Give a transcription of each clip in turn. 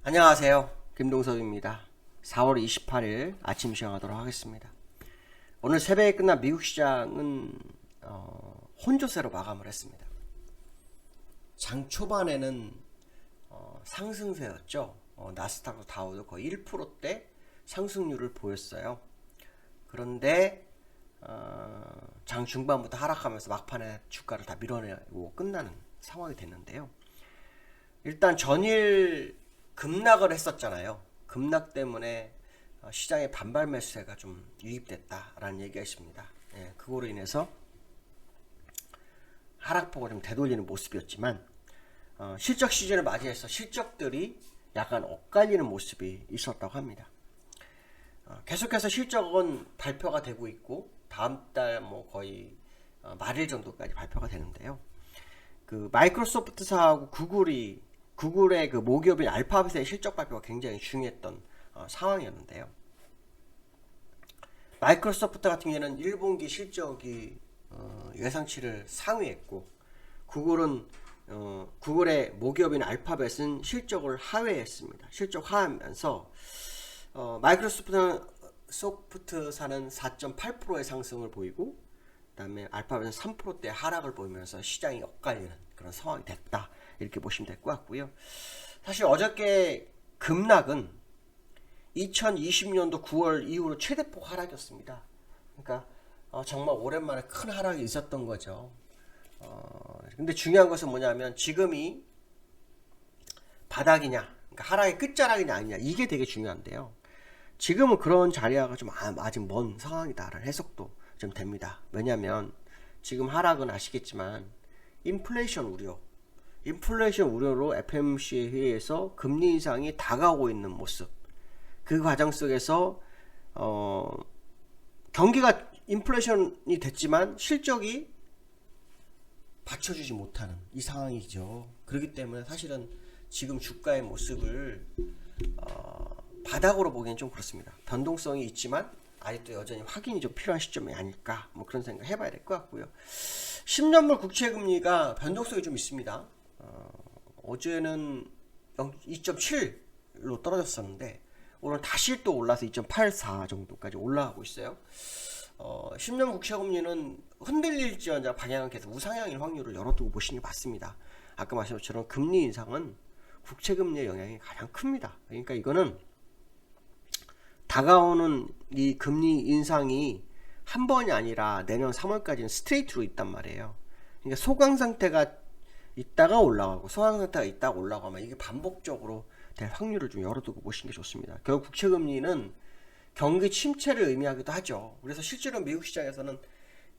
안녕하세요. 김동섭입니다. 4월 28일 아침 시행하도록 하겠습니다. 오늘 새벽에 끝난 미국 시장은 혼조세로 마감을 했습니다. 장 초반에는 상승세였죠. 나스닥도 다우도 거의 1%대 상승률을 보였어요. 그런데 장 중반부터 하락하면서 막판에 주가를 다 밀어내고 끝나는 상황이 됐는데요. 일단 전일 급락을 했었잖아요. 급락 때문에 시장의 반발 매수세가 좀 유입됐다라는 얘기가 있습니다. 예, 그거로 인해서 하락폭을 좀 되돌리는 모습이었지만 실적 시즌을 맞이해서 실적들이 약간 엇갈리는 모습이 있었다고 합니다. 계속해서 실적은 발표가 되고 있고 다음 달 뭐 거의 말일 정도까지 발표가 되는데요. 그 마이크로소프트사하고 구글의 그 모기업인 알파벳의 실적 발표가 굉장히 중요했던 상황이었는데요. 마이크로소프트 같은 경우에는 1분기 실적이 예상치를 상회했고 구글의 모기업인 알파벳은 실적을 하회했습니다. 실적 하회하면서 마이크로소프트사는 4.8%의 상승을 보이고 그다음에 알파벳은 3%대 하락을 보이면서 시장이 엇갈리는 그런 상황이 됐다. 이렇게 보시면 될 것 같고요. 사실 어저께 급락은 2020년도 9월 이후로 최대폭 하락이었습니다. 그러니까 정말 오랜만에 큰 하락이 있었던 거죠. 근데 중요한 것은 뭐냐면 지금이 바닥이냐, 그러니까 하락의 끝자락이냐 아니냐, 이게 되게 중요한데요. 지금은 그런 자리가 좀 아직 먼 상황이다라는 해석도 좀 됩니다. 왜냐하면 지금 하락은 아시겠지만 인플레이션 우려로 FOMC 회의에서 금리 인상이 다가오고 있는 모습, 그 과정 속에서 경기가 인플레이션이 됐지만 실적이 받쳐주지 못하는 이 상황이죠. 그렇기 때문에 사실은 지금 주가의 모습을 바닥으로 보기엔 좀 그렇습니다. 변동성이 있지만 아직도 여전히 확인이 좀 필요한 시점이 아닐까, 뭐 그런 생각 해봐야 될 것 같고요. 10년물 국채금리가 변동성이 좀 있습니다. 어제는 2.7로 떨어졌었는데 오늘 다시 또 올라서 2.84 정도까지 올라가고 있어요. 10년 국채금리는 흔들릴지언정 방향은 계속 우상향일 확률을 열어두고 보시는 게 맞습니다. 아까 말씀드린 것처럼 금리 인상은 국채금리의 영향이 가장 큽니다. 그러니까 이거는 다가오는 이 금리 인상이 한 번이 아니라 내년 3월까지는 스트레이트로 있단 말이에요. 그러니까 소강 상태가 있다가 올라가고 소강 상태가 있다가 올라가면 이게 반복적으로 될 확률을 좀 열어두고 보시는 게 좋습니다. 결국 국채금리는 경기 침체를 의미하기도 하죠. 그래서 실제로 미국 시장에서는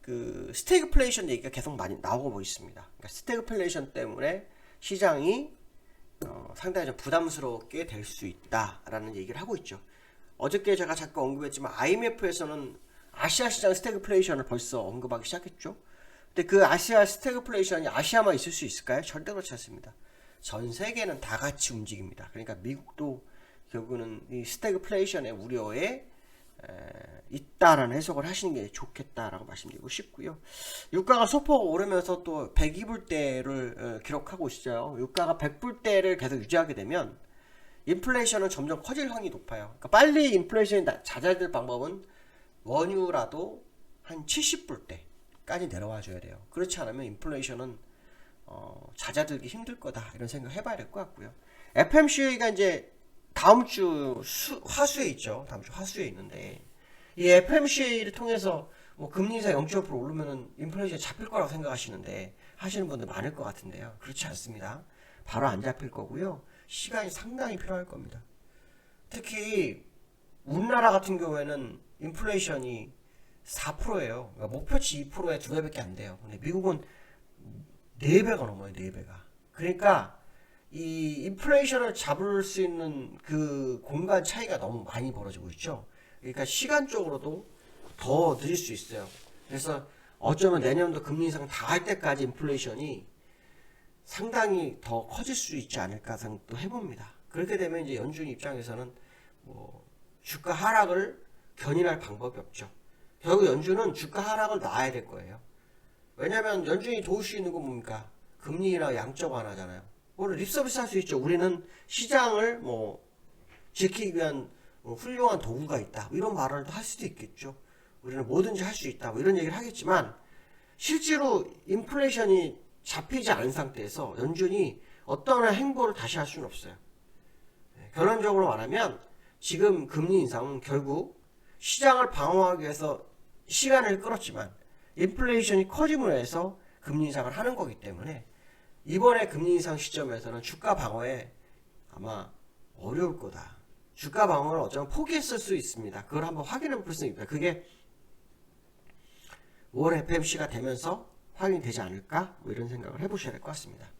그 스태그플레이션 얘기가 계속 많이 나오고 있습니다. 그러니까 스태그플레이션 때문에 시장이 상당히 좀 부담스럽게 될 수 있다라는 얘기를 하고 있죠. 어저께 제가 잠깐 언급했지만 IMF에서는 아시아 시장 스태그플레이션을 벌써 언급하기 시작했죠. 근데 그 아시아 스태그플레이션이 아시아만 있을 수 있을까요? 절대 그렇지 않습니다. 전 세계는 다 같이 움직입니다. 그러니까 미국도 결국은 이 스태그플레이션의 우려에 있다라는 해석을 하시는 게 좋겠다라고 말씀드리고 싶고요. 유가가 소폭 오르면서 또 102불대를 기록하고 있어요. 유가가 100불대를 계속 유지하게 되면 인플레이션은 점점 커질 확률이 높아요. 그러니까 빨리 인플레이션이 잦아들 방법은 원유라도 한 70불대까지 내려와 줘야 돼요. 그렇지 않으면 인플레이션은 잦아들기 힘들 거다, 이런 생각 해봐야 될 것 같고요. FOMC가 이제 다음 주 화수에 있죠. 다음 주 화수에 있는데 이 FOMC를 통해서 뭐 금리 인상 0.5% 오르면은 인플레이션이 잡힐 거라고 생각하시는데 하시는 분들 많을 것 같은데요. 그렇지 않습니다. 바로 안 잡힐 거고요. 시간이 상당히 필요할 겁니다. 특히 우리나라 같은 경우에는 인플레이션이 4%예요. 그러니까 목표치 2%에 2배밖에 안 돼요. 근데 미국은 4배가 넘어요. 4배가. 그러니까 이 인플레이션을 잡을 수 있는 그 공간 차이가 너무 많이 벌어지고 있죠. 그러니까 시간적으로도 더 늦을 수 있어요. 그래서 어쩌면 내년도 금리 인상 다 할 때까지 인플레이션이 상당히 더 커질 수 있지 않을까 생각도 해봅니다. 그렇게 되면 이제 연준 입장에서는 뭐 주가 하락을 견인할 방법이 없죠. 결국 연준은 주가 하락을 놔야 될 거예요. 왜냐하면 연준이 도울 수 있는 건 뭡니까? 금리나 양적 완화잖아요. 오늘 립서비스 할 수 있죠. 우리는 시장을 뭐 지키기 위한 훌륭한 도구가 있다. 이런 말을 할 수도 있겠죠. 우리는 뭐든지 할 수 있다. 뭐 이런 얘기를 하겠지만 실제로 인플레이션이 잡히지 않은 상태에서 연준이 어떠한 행보를 다시 할 수는 없어요. 결론적으로 말하면 지금 금리 인상은 결국 시장을 방어하기 위해서 시간을 끌었지만 인플레이션이 커짐으로 해서 금리 인상을 하는 거기 때문에 이번에 금리 인상 시점에서는 주가 방어에 아마 어려울 거다. 주가 방어를 어쩌면 포기했을 수 있습니다. 그걸 한번 확인해 볼 수 있습니다. 그게 5월 FMC가 되면서 확인이 되지 않을까? 뭐 이런 생각을 해보셔야 될 것 같습니다.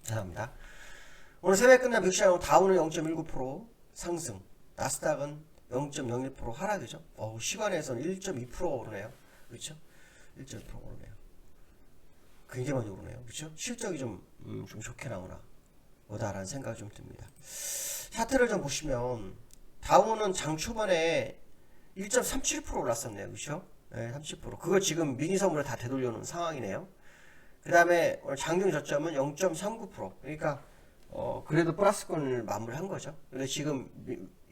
죄송합니다. 오늘 새벽에 끝난 미국시장은 다우는 0.19% 상승, 나스닥은 0.01% 하락이죠. 시간에서는 1.2% 오르네요. 그렇죠? 1.2% 오르네요. 굉장히 많이 오르네요. 그렇죠? 실적이 좀 좋게 나오나 보다라는 생각이 좀 듭니다. 차트를 좀 보시면 다우는 장 초반에 1.37% 올랐었네요. 그렇죠? 네, 30%. 그걸 지금 미니 선물에 다 되돌려놓은 상황이네요. 그 다음에 오늘 장중 저점은 0.39%. 그러니까 그래도 플러스권을 마무리한 거죠. 근데 지금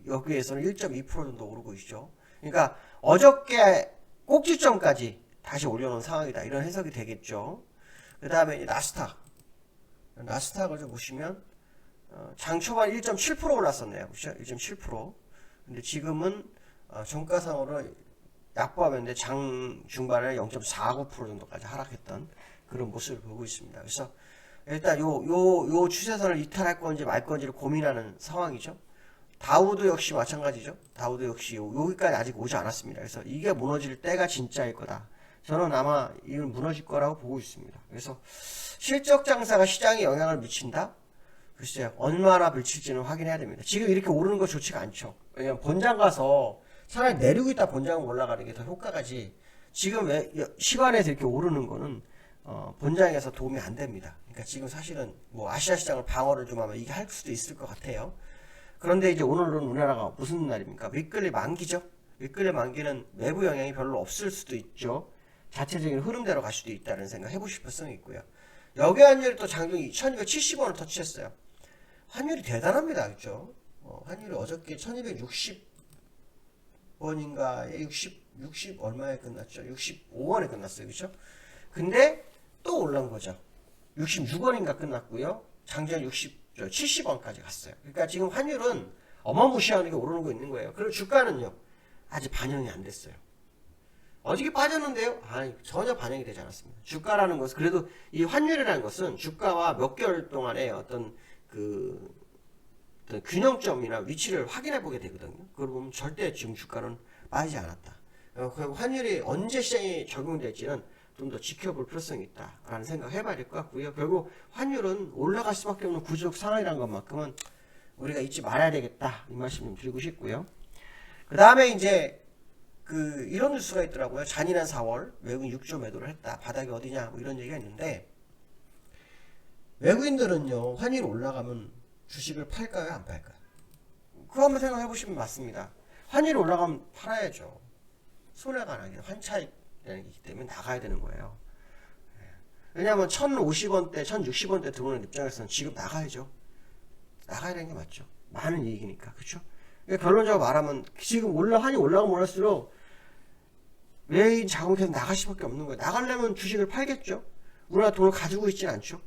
여기에서는 1.2% 정도 오르고 있죠. 그러니까 어저께 꼭지점까지 다시 올려놓은 상황이다. 이런 해석이 되겠죠. 그 다음에 나스닥을 좀 보시면 장 초반 1.7% 올랐었네요. 그렇죠? 1.7%. 근데 지금은 종가상으로 약보합인데 장 중반에 0.49% 정도까지 하락했던 그런 모습을 보고 있습니다. 그래서 일단 요 추세선을 이탈할 건지 말 건지를 고민하는 상황이죠. 다우도 역시 마찬가지죠. 다우도 역시 여기까지 아직 오지 않았습니다. 그래서 이게 무너질 때가 진짜일 거다. 저는 아마 이건 무너질 거라고 보고 있습니다. 그래서 실적 장사가 시장에 영향을 미친다? 글쎄요. 얼마나 미칠지는 확인해야 됩니다. 지금 이렇게 오르는 거 좋지가 않죠. 왜냐면 본장 가서 차라리 내리고 있다 본장은 올라가는 게 더 효과가지. 지금 시간에서 이렇게 오르는 거는 본장에서 도움이 안 됩니다. 그러니까 지금 사실은 뭐 아시아 시장을 방어를 좀 하면 이게 할 수도 있을 것 같아요. 그런데 이제 오늘은 우리나라가 무슨 날입니까? 윗끌리 만기죠. 윗끌리 만기는 외부 영향이 별로 없을 수도 있죠. 자체적인 흐름대로 갈 수도 있다는 생각 해보실 필요성이 있고요. 여기 환율이 또 장중이 1270원을 터치했어요. 환율이 대단합니다. 그렇죠? 환율이 어저께 1260원인가에 60 얼마에 끝났죠? 65원에 끝났어요. 그렇죠? 근데 또 올라온 거죠. 66원인가 끝났고요. 장전 70원까지 갔어요. 그러니까 지금 환율은 어마무시하게 오르는 거 있는 거예요. 그리고 주가는요. 아직 반영이 안 됐어요. 어저께 빠졌는데요. 전혀 반영이 되지 않았습니다. 주가라는 것은 그래도 이 환율이라는 것은 주가와 몇 개월 동안의 어떤 어떤 균형점이나 위치를 확인해 보게 되거든요. 그걸 보면 절대 지금 주가는 빠지지 않았다. 환율이 언제 시장에 적용될지는 좀 더 지켜볼 필요성이 있다라는 생각 해봐야 될 것 같고요. 결국 환율은 올라갈 수밖에 없는 구조적 상황이라는 것만큼은 우리가 잊지 말아야 되겠다. 이 말씀 좀 드리고 싶고요. 그 다음에 이제 이런 뉴스가 있더라고요. 잔인한 4월 외국인 6조 매도를 했다. 바닥이 어디냐 뭐 이런 얘기가 있는데 외국인들은요 환율이 올라가면 주식을 팔까요 안 팔까요? 그거 한번 생각해 보시면 맞습니다. 환율이 올라가면 팔아야죠. 손해가 나기 환차익이기 때문에 나가야 되는 거예요. 왜냐하면 1050원대 1060원대 들어오는 입장에서는 지금 나가야죠. 나가야 되는 게 맞죠. 많은 이익이니까. 그렇죠? 그러니까 결론적으로 말하면 지금 환율이 올라가면 올랐을수록 외인 자금이 계속 나갈 수밖에 없는 거예요. 나가려면 주식을 팔겠죠. 우리가 돈을 가지고 있지는 않죠.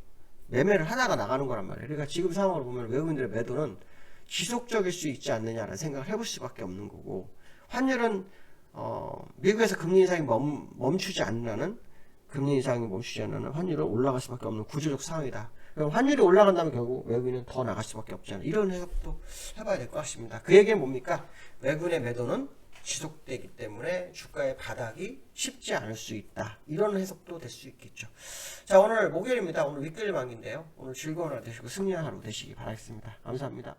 매매를 하다가 나가는 거란 말이에요. 그러니까 지금 상황을 보면 외국인들의 매도는 지속적일 수 있지 않느냐라는 생각을 해볼 수밖에 없는 거고 환율은 미국에서 금리 인상이 멈추지 않는 금리 인상이 멈추지 않는 환율은 올라갈 수밖에 없는 구조적 상황이다. 그럼 환율이 올라간다면 결국 외국인은 더 나갈 수밖에 없지 않나 이런 해석도 해봐야 될 것 같습니다. 그 얘기는 뭡니까? 외국인의 매도는 지속되기 때문에 주가의 바닥이 쉽지 않을 수 있다. 이런 해석도 될 수 있겠죠. 자, 오늘 목요일입니다. 오늘 윗끌리 만기인데요. 오늘 즐거운 하루 되시고 승리한 하루 되시기 바라겠습니다. 감사합니다.